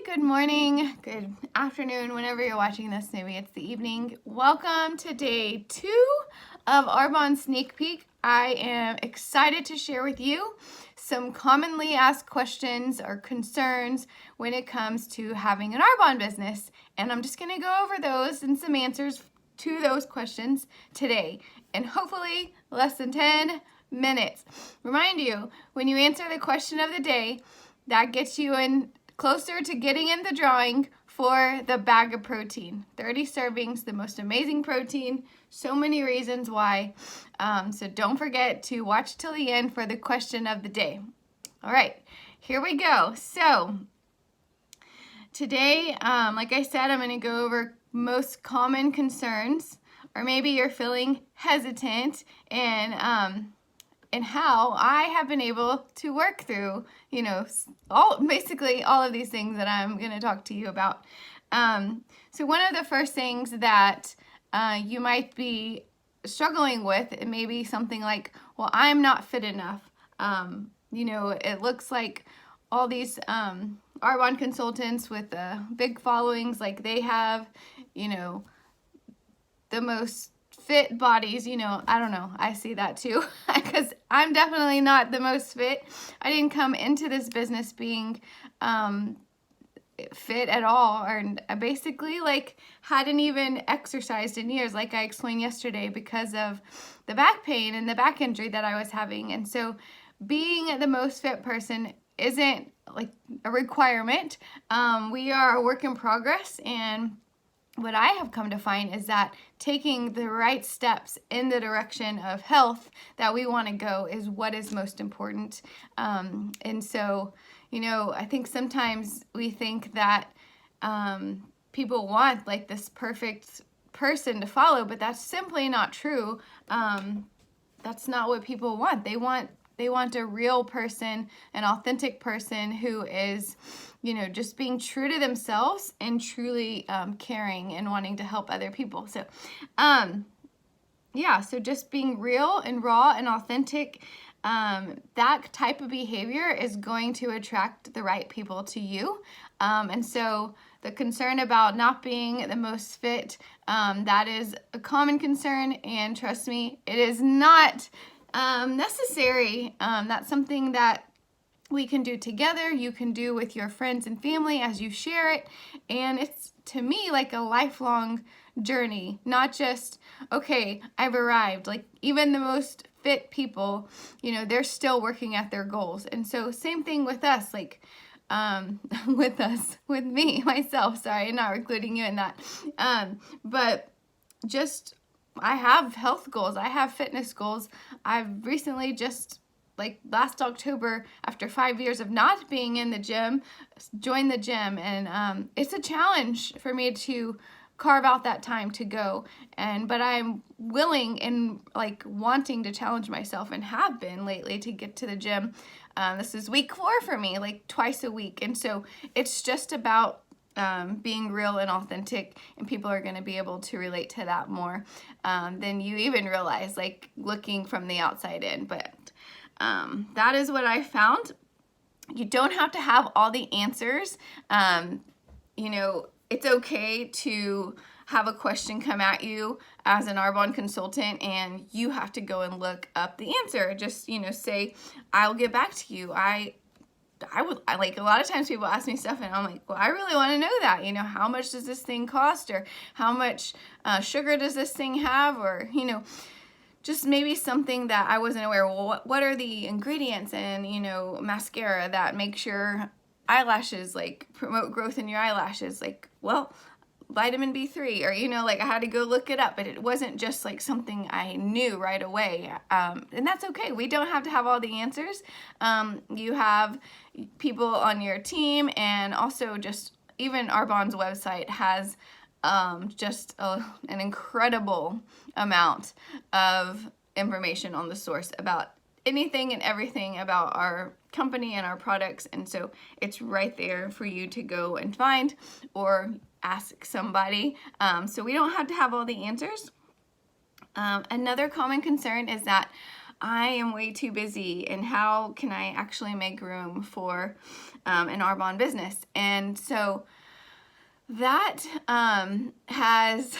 good morning, good afternoon, whenever you're watching this. Maybe it's the evening. Welcome to day 2 of Arbonne Sneak Peek. I am excited to share with you some commonly asked questions or concerns when it comes to having an Arbonne business. And I'm just going to go over those and some answers to those questions today, and hopefully less than 10 minutes. Remind you, when you answer the question of the day, that gets you in closer to getting in the drawing for the bag of protein. 30 servings, the most amazing protein. So many reasons why. So don't forget to watch till the end for the question of the day. All right, here we go. So today, like I said, I'm going to go over most common concerns, or maybe you're feeling hesitant and how I have been able to work through, basically all of these things that I'm going to talk to you about. So one of the first things that you might be struggling with, it may be something like, well, I'm not fit enough. It looks like all these Arbonne consultants with big followings, like they have, the most fit bodies, I don't know, I see that too, because I'm definitely not the most fit. I didn't come into this business being fit at all, or basically hadn't even exercised in years, like I explained yesterday, because of the back pain and the back injury that I was having. And so being the most fit person isn't like a requirement. We are a work in progress, and what I have come to find is that taking the right steps in the direction of health that we want to go is what is most important. And so, I think sometimes we think that people want like this perfect person to follow, but that's simply not true. That's not what people want. They want a real person, an authentic person who is, just being true to themselves and truly caring and wanting to help other people. So, so just being real and raw and authentic, that type of behavior is going to attract the right people to you. And so the concern about not being the most fit, that is a common concern, and trust me, it is not necessary. That's something that we can do together. You can do with your friends and family as you share it. And it's, to me, like a lifelong journey, not just, okay, I've arrived. Like even the most fit people, they're still working at their goals. And so same thing with us, with me, myself, sorry, not including you in that. But just, I have health goals. I have fitness goals. I've recently just, last October, after 5 years of not being in the gym, joined the gym. And it's a challenge for me to carve out that time to go. But I'm willing and wanting to challenge myself, and have been lately, to get to the gym. This is week 4 for me, twice a week. And so it's just about being real and authentic, and people are going to be able to relate to that more than you even realize, looking from the outside in. But that is what I found. You don't have to have all the answers. It's okay to have a question come at you as an Arbonne consultant, and you have to go and look up the answer. Just, say, I'll get back to you. I would, a lot of times people ask me stuff, and I'm like, well, I really want to know that, how much does this thing cost, or how much sugar does this thing have, or, just maybe something that I wasn't aware. Well, what are the ingredients in, mascara that makes your eyelashes, promote growth in your eyelashes? Well, vitamin B3, or, I had to go look it up, but it wasn't just something I knew right away. And that's okay. We don't have to have all the answers. You have people on your team, and also just even Arbonne's website has just an incredible amount of information on the source about anything and everything about our company and our products. And so it's right there for you to go and find, or ask somebody. So we don't have to have all the answers. Another common concern is that I am way too busy, and how can I actually make room for an Arbonne business? And so that has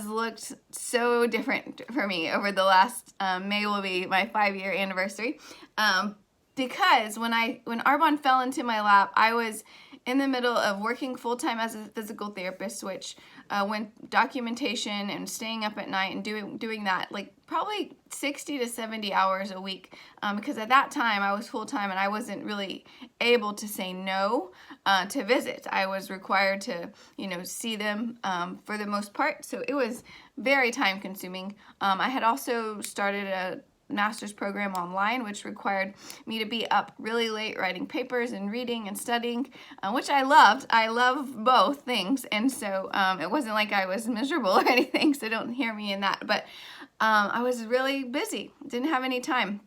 looked so different for me over the last May will be my 5-year anniversary, because when Arbonne fell into my lap, I was in the middle of working full-time as a physical therapist, which went documentation and staying up at night and doing that like probably 60 to 70 hours a week, because at that time I was full-time and I wasn't really able to say no to visit. I was required to, see them for the most part, so it was very time consuming. I had also started a master's program online, which required me to be up really late writing papers and reading and studying, which I loved. I love both things, and so it wasn't like I was miserable or anything, so don't hear me in that, but I was really busy, didn't have any time.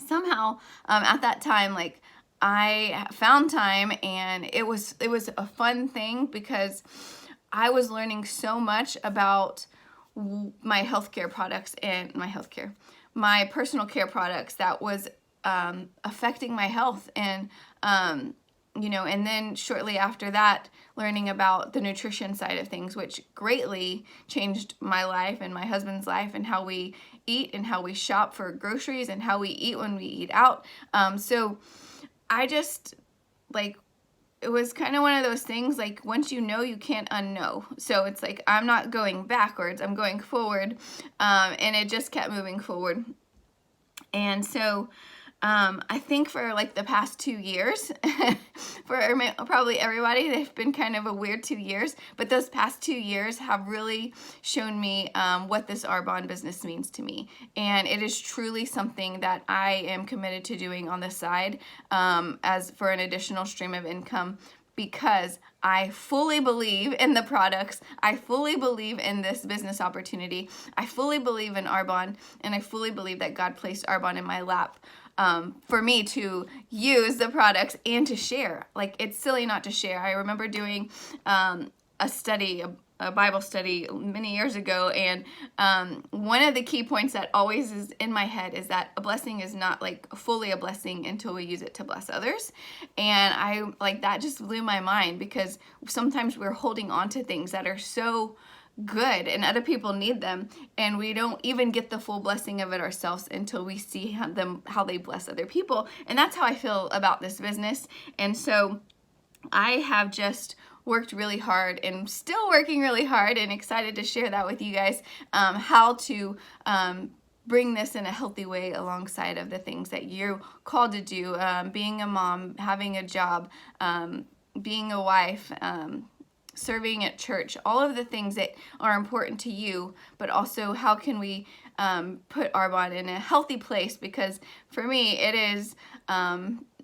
Somehow at that time, like, I found time, and it was a fun thing because I was learning so much about my healthcare products and my personal care products that was affecting my health, and and then shortly after that, learning about the nutrition side of things, which greatly changed my life and my husband's life, and how we eat and how we shop for groceries and how we eat when we eat out. So I just, like, it was kind of one of those things, like, once you know, you can't unknow. So it's like, I'm not going backwards, I'm going forward. And it just kept moving forward. And so I think for like the past 2 years, for probably everybody, they've been kind of a weird 2 years, but those past 2 years have really shown me what this Arbonne business means to me. And it is truly something that I am committed to doing on the side as for an additional stream of income, because I fully believe in the products. I fully believe in this business opportunity. I fully believe in Arbonne, and I fully believe that God placed Arbonne in my lap for me to use the products and to share. Like, it's silly not to share. I remember doing a Bible study many years ago, and one of the key points that always is in my head is that a blessing is not like fully a blessing until we use it to bless others. And I, like, that just blew my mind, because sometimes we're holding on to things that are so good and other people need them, and we don't even get the full blessing of it ourselves until we see how they bless other people. And that's how I feel about this business. And so I have just worked really hard, and still working really hard, and excited to share that with you guys, how to bring this in a healthy way alongside of the things that you're called to do, being a mom, having a job, being a wife, serving at church, all of the things that are important to you, but also how can we put Arbonne in a healthy place, because for me, it is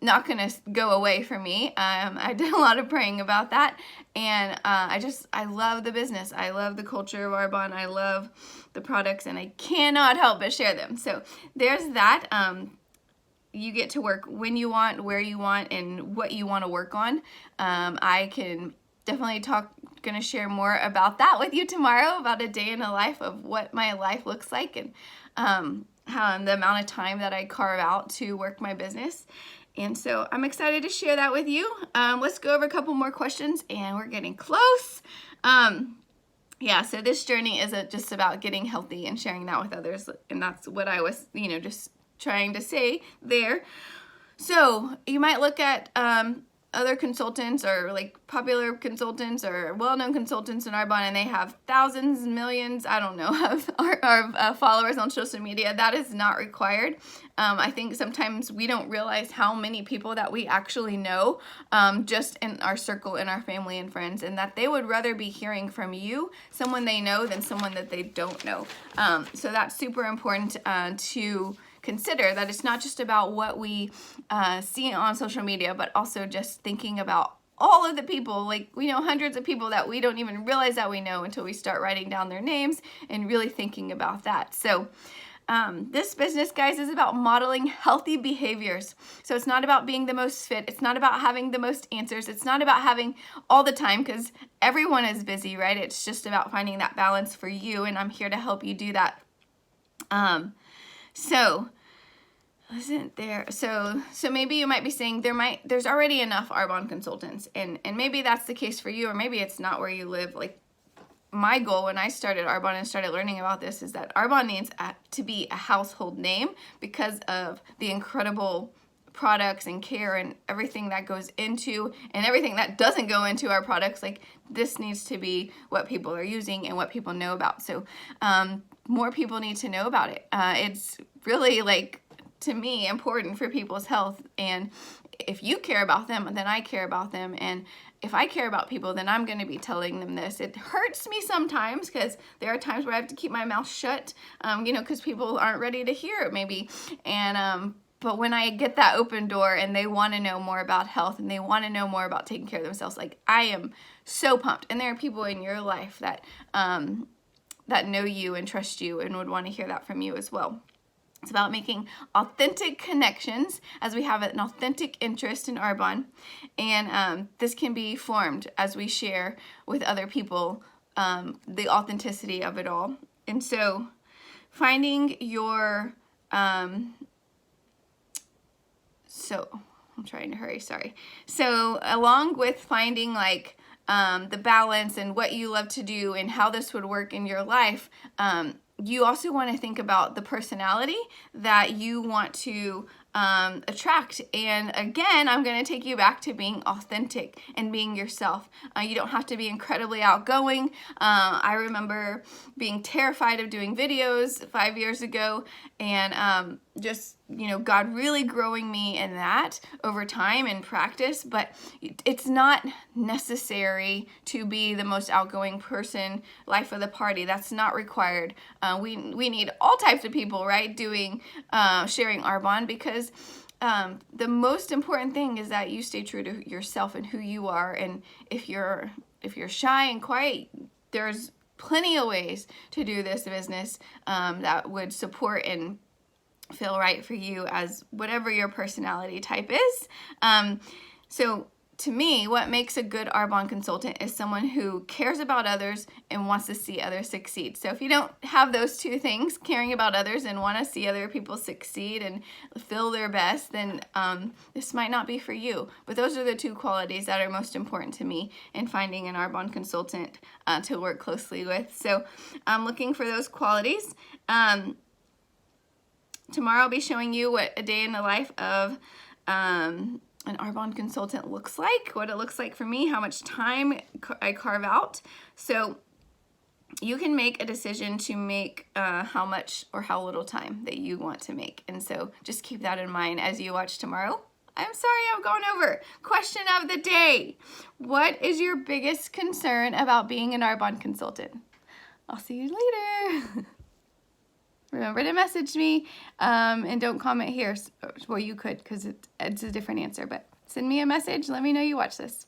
not going to go away from me. I did a lot of praying about that, and I love the business. I love the culture of Arbonne. I love the products, and I cannot help but share them. So there's that. You get to work when you want, where you want, and what you want to work on. I can definitely going to share more about that with you tomorrow, about a day in the life of what my life looks like, and how the amount of time that I carve out to work my business. And so I'm excited to share that with you. Let's go over a couple more questions, and we're getting close. Yeah, so this journey isn't just about getting healthy and sharing that with others, and that's what I was, just trying to say there. So you might look at other consultants, or like popular consultants or well-known consultants in Arbonne, and they have thousands, millions, I don't know, of followers on social media. That is not required. I think sometimes we don't realize how many people that we actually know, just in our circle, in our family and friends, and that they would rather be hearing from you, someone they know, than someone that they don't know. So that's super important to consider, that it's not just about what we see on social media, but also just thinking about all of the people, like, we know hundreds of people that we don't even realize that we know until we start writing down their names and really thinking about that. So this business, guys, is about modeling healthy behaviors. So it's not about being the most fit. It's not about having the most answers. It's not about having all the time, because everyone is busy, right? It's just about finding that balance for you, and I'm here to help you do that. So isn't there, so maybe you might be saying there's already enough Arbonne consultants, and maybe that's the case for you, or maybe it's not where you live. Like, my goal when I started Arbonne and started learning about this is that Arbonne needs to be a household name because of the incredible products and care and everything that goes into, and everything that doesn't go into our products. Like, this needs to be what people are using and what people know about. So more people need to know about it. It's really, like, to me, important for people's health, and if you care about them, then I care about them, and if I care about people, then I'm going to be telling them this. It hurts me sometimes because there are times where I have to keep my mouth shut, you know, because people aren't ready to hear it maybe, and but when I get that open door and they want to know more about health and they want to know more about taking care of themselves, like, I am so pumped. And there are people in your life that that know you and trust you and would want to hear that from you as well. It's about making authentic connections, as we have an authentic interest in Arbonne, and this can be formed as we share with other people the authenticity of it all. And so finding your so I'm trying to hurry, sorry. So along with finding, like, the balance and what you love to do and how this would work in your life, you also want to think about the personality that you want to attract. And again, I'm going to take you back to being authentic and being yourself. You don't have to be incredibly outgoing. I remember being terrified of doing videos 5 years ago, and just, you know, God really growing me in that over time and practice. But it's not necessary to be the most outgoing person, life of the party. That's not required. We need all types of people, right, doing sharing Arbonne, because the most important thing is that you stay true to yourself and who you are. And if you're shy and quiet, there's plenty of ways to do this business that would support and feel right for you as whatever your personality type is. So to me, what makes a good Arbonne consultant is someone who cares about others and wants to see others succeed. So if you don't have those two things, caring about others and want to see other people succeed and feel their best, then this might not be for you. But those are the two qualities that are most important to me in finding an Arbonne consultant to work closely with. So I'm looking for those qualities. Tomorrow I'll be showing you what a day in the life of an Arbonne consultant looks like, what it looks like for me, how much time I carve out. So you can make a decision to make how much or how little time that you want to make. And so just keep that in mind as you watch tomorrow. I'm sorry, I'm going over. Question of the day. What is your biggest concern about being an Arbonne consultant? I'll see you later. Remember to message me, and don't comment here. Well, you could, because it's a different answer, but send me a message. Let me know you watch this.